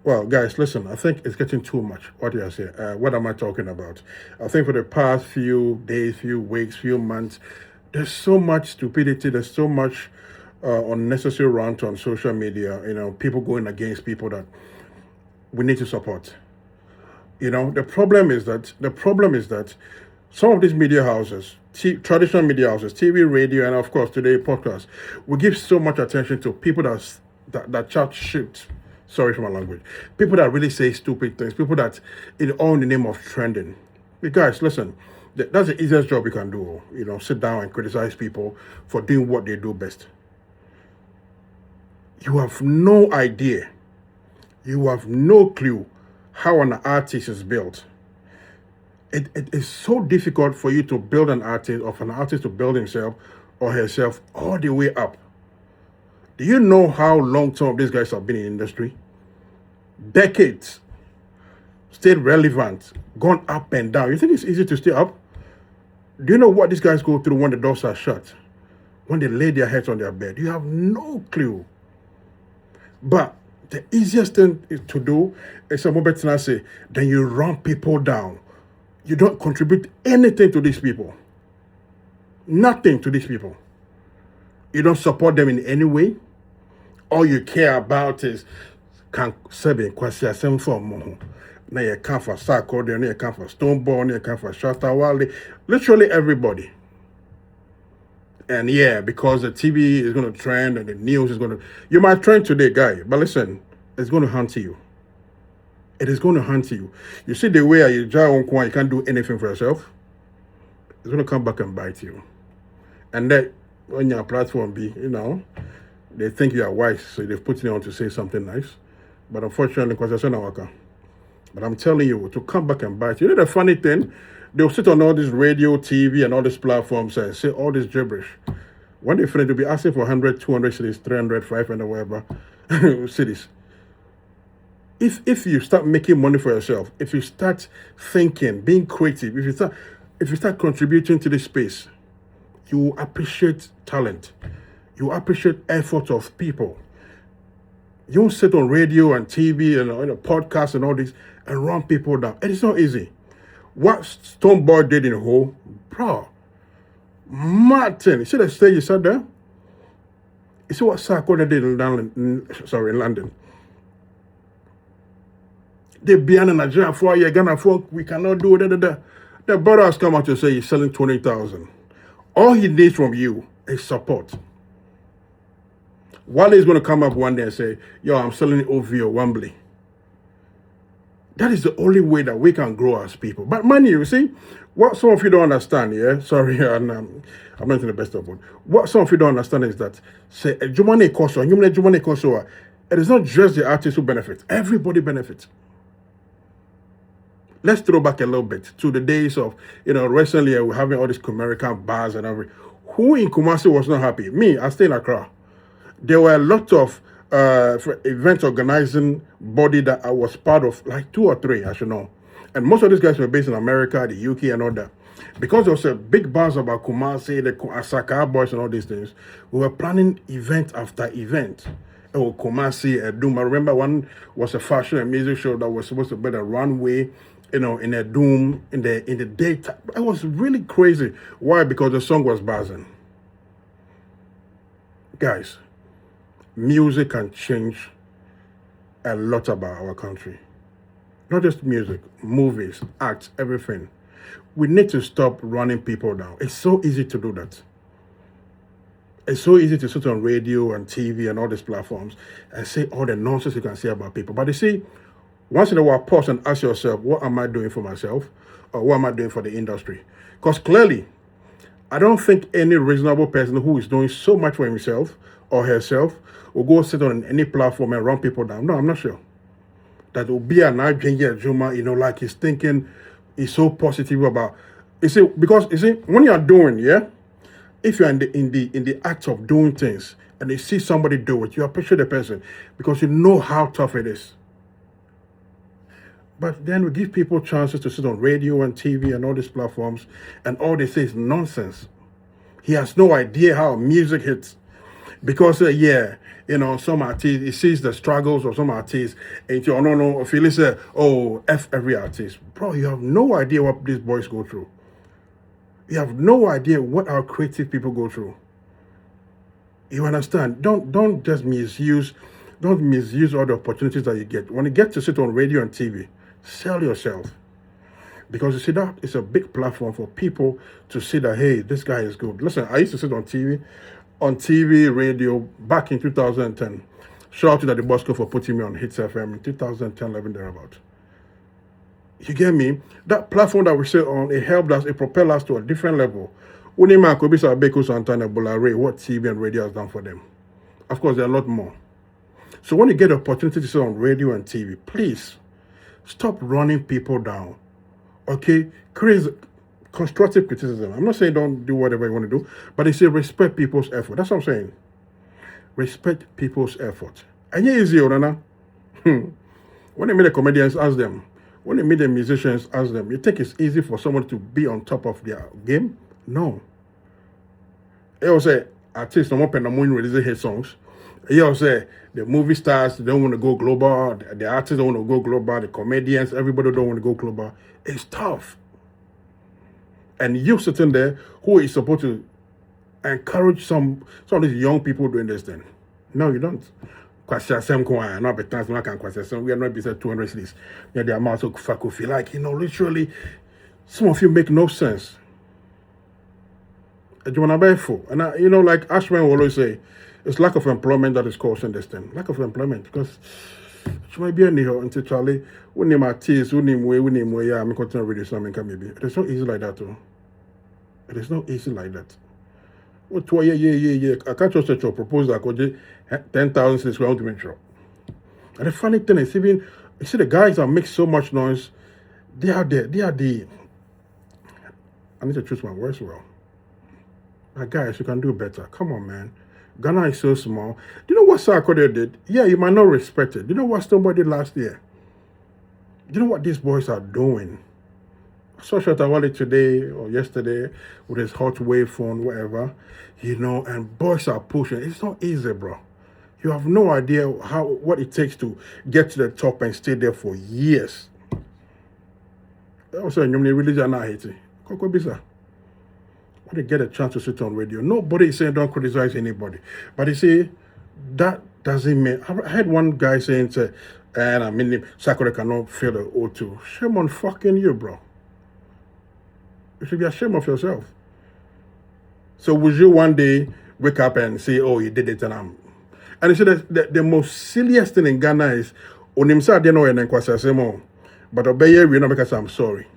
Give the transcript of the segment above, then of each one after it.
Well, guys, listen, I think it's getting too much. What do you say? What am I talking about? I think for the past few days, few weeks, few months, there's so much stupidity, there's so much unnecessary rant on social media, people going against people that we need to support. The problem is that some of these media houses, traditional media houses, TV, radio, and of course today podcasts, we give so much attention to people that chat shit. Sorry for my language. People that really say stupid things. People that, all in the name of trending. Hey guys, listen. That's the easiest job you can do. Sit down and criticize people for doing what they do best. You have no idea. You have no clue how an artist is built. It is so difficult for you to build an artist, or for an artist to build himself or herself all the way up. Do you know how long some of these guys have been in the industry? Decades. Stayed relevant, gone up and down. You think it's easy to stay up? Do you know what these guys go through when the doors are shut? When they lay their heads on their bed? You have no clue. But the easiest thing to do is say, then you run people down. You don't contribute anything to these people. Nothing to these people. You don't support them in any way. All you care about is can seven kwasi asem for mo. Na you come for Sako, then you come for Stoneball, you come for Shatta. Literally everybody. And yeah, because the TV is going to trend and the news is going to... You might trend today, guy, but listen, it's going to hunt you. It is going to hunt you. You see the way you can't do anything for yourself. It's going to come back and bite you. And then when your platform they think you are wise, so they've put you on to say something nice. But unfortunately, because that's not working. But I'm telling you, to come back and bite you. You know the funny thing? They'll sit on all this radio, TV, and all these platforms and say all this gibberish. When they finish, they'll be asking for 100, 200 cities, 300, 500, whatever cities. If you start making money for yourself, if you start thinking, being creative, if you start contributing to this space, you appreciate talent. You appreciate effort of people. You don't sit on radio and TV and podcasts and all this and run people down. It is not easy. What Stoneball did in Ho, bro, Martin, you see the stage you sat there? You see what Sarko did in London? They behind in Nigeria for a year, Ghana for we cannot do it. The brother has come out to say he's selling 20,000. All he needs from you is support. Wale is going to come up one day and say, yo, I'm selling OVO, Wembley. That is the only way that we can grow as people. But money, you see, what some of you don't understand, yeah? Sorry, and, I'm not in the best of one. What some of you don't understand is that, say, Jumane Koso, it is not just the artists who benefit. Everybody benefits. Let's throw back a little bit to the days of, recently we're having all these American bars and everything. Who in Kumasi was not happy? Me, I stay in Accra. There were a lot of event organizing body that I was part of, like 2 or 3, I should know. And most of these guys were based in America, the UK, and all that. Because there was a big buzz about Kumasi, the Asaka boys, and all these things, we were planning event after event. Kumasi, Doom. I remember one was a fashion and music show that was supposed to be a runway, in a Doom in the daytime. It was really crazy. Why? Because the song was buzzing. Guys, music can change a lot about our country. Not just music, movies, acts, everything. We need to stop running people down. It's so easy to do that. It's so easy to sit on radio and TV and all these platforms and say all the nonsense you can say about people. But you see, once in a while, pause and ask yourself, what am I doing for myself? Or what am I doing for the industry? Because clearly, I don't think any reasonable person who is doing so much for himself or herself will go sit on any platform and run people down. No, I'm not sure. That will be an Juma, like he's thinking, he's so positive about. Because when you're doing, if you're in the act of doing things and you see somebody do it, you appreciate the person because you know how tough it is. But then we give people chances to sit on radio and TV and all these platforms, and all they say is nonsense. He has no idea how music hits. Because some artists, he sees the struggles of some artists, and you no, if you say, oh, F every artist, bro, you have no idea what these boys go through. You have no idea what our creative people go through. You understand? Don't just misuse all the opportunities that you get. When you get to sit on radio and TV, sell yourself. Because you see that it's a big platform for people to see that, hey, this guy is good. Listen, I used to sit on TV, radio back in 2010. Shout out to the Bosco for putting me on Hits FM in 2010, 11 thereabout. You get me? That platform that we sit on, it helped us, it propelled us to a different level. What TV and radio has done for them. Of course, there are a lot more. So when you get the opportunity to sit on radio and TV, please stop running people down. Okay? Constructive criticism. I'm not saying don't do whatever you want to do, but they say respect people's effort. That's what I'm saying. Respect people's effort. And yeah, easy, Orana. When they meet the comedians, ask them. When they meet the musicians, ask them. You think it's easy for someone to be on top of their game? No. They will say, artists don't open the moon releasing hit songs. They will say, the movie stars, they don't want to go global. The artists don't want to go global. The comedians, everybody don't want to go global. It's tough. And you sitting there who is supposed to encourage some of these young people doing this thing. No, you don't. We are not beside 200 cities. Yeah, the amount of faculty. Like, literally, some of you make no sense. And like Ashman will always say, it's lack of employment that is causing this thing. Lack of employment. Because it might be a new until Charlie, when name artists, when name way, I'm continue reading something can maybe. It is not easy like that, too. It is not easy like that. What I can't just say propose that I could 10,000 since we want to make sure. And the funny thing is, even you see the guys that make so much noise, they are the I need to choose my words well. Like, guys, you can do better. Come on, man. Ghana is so small. Do you know what Sarkodie did? Yeah, you might not respect it. Do you know what Stonebwoy did last year? Do you know what these boys are doing? I saw Shatawale today or yesterday with his hot wave phone, whatever, and boys are pushing. It's not easy, bro. You have no idea what it takes to get to the top and stay there for years. Also, you really are not hating. When they get a chance to sit on radio, nobody is saying don't criticize anybody. But you see, that doesn't mean. I heard one guy saying, and I mean, Sarkodie cannot fill the O2. Shame on fucking you, bro. You should be ashamed of yourself. So would you one day wake up and say, oh, you did it and you see the most silliest thing in Ghana is Onimsa didn't know and Kwasasemo. But obey we know because I'm sorry.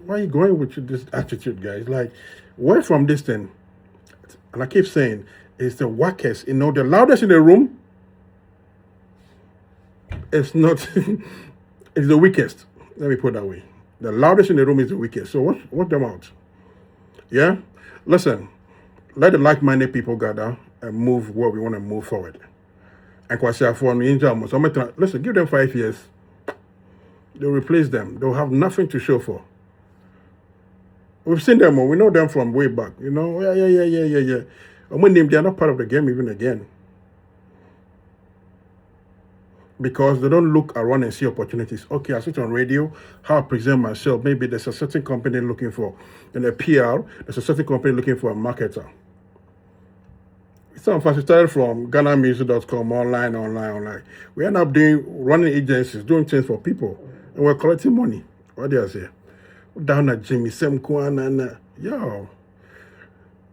Why are you going with this attitude, guys? Like, where from this thing? And I keep saying, it's the wackest, the loudest in the room. It's not, it's the weakest. Let me put it that way. The loudest in the room is the weakest. So what them out? Yeah? Listen, let the like-minded people gather and move where we want to move forward. And listen, give them 5 years. They'll replace them. They'll have nothing to show for. We've seen them, we know them from way back. Yeah. And when they are not part of the game even again. Because they don't look around and see opportunities. Okay, I sit on radio, how I present myself. Maybe there's a certain company looking for a PR, there's a certain company looking for a marketer. Some of us started from GhanaMusic.com, online. We end up running agencies, doing things for people, and we're collecting money. What do I say? Down at Jimmy Semkwan yo.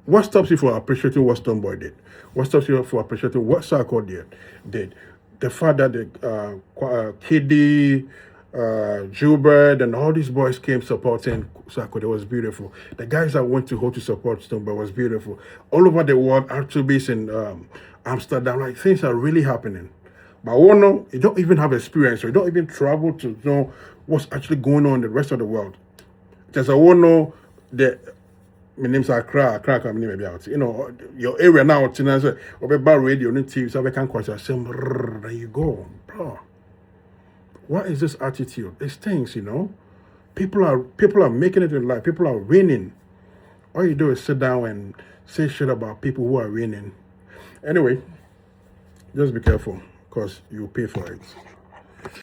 What stops you from appreciating what Stonebwoy did? What stops you from appreciating what Sarkodie did? The fact that the Kiddy, Joubert, and all these boys came supporting Sarkodie was beautiful. The guys that went to hold to support Stonebwoy was beautiful. All over the world, Archbishop in Amsterdam, like things are really happening. But you don't even have experience, or you don't even travel to know what's actually going on in the rest of the world. Just my name's Accra, coming maybe out. Your area now, about radio, TV, so I can't quite say, there you go, bro. What is this attitude? It's things, People are making it in life. People are winning. All you do is sit down and say shit about people who are winning. Anyway, just be careful because you pay for it.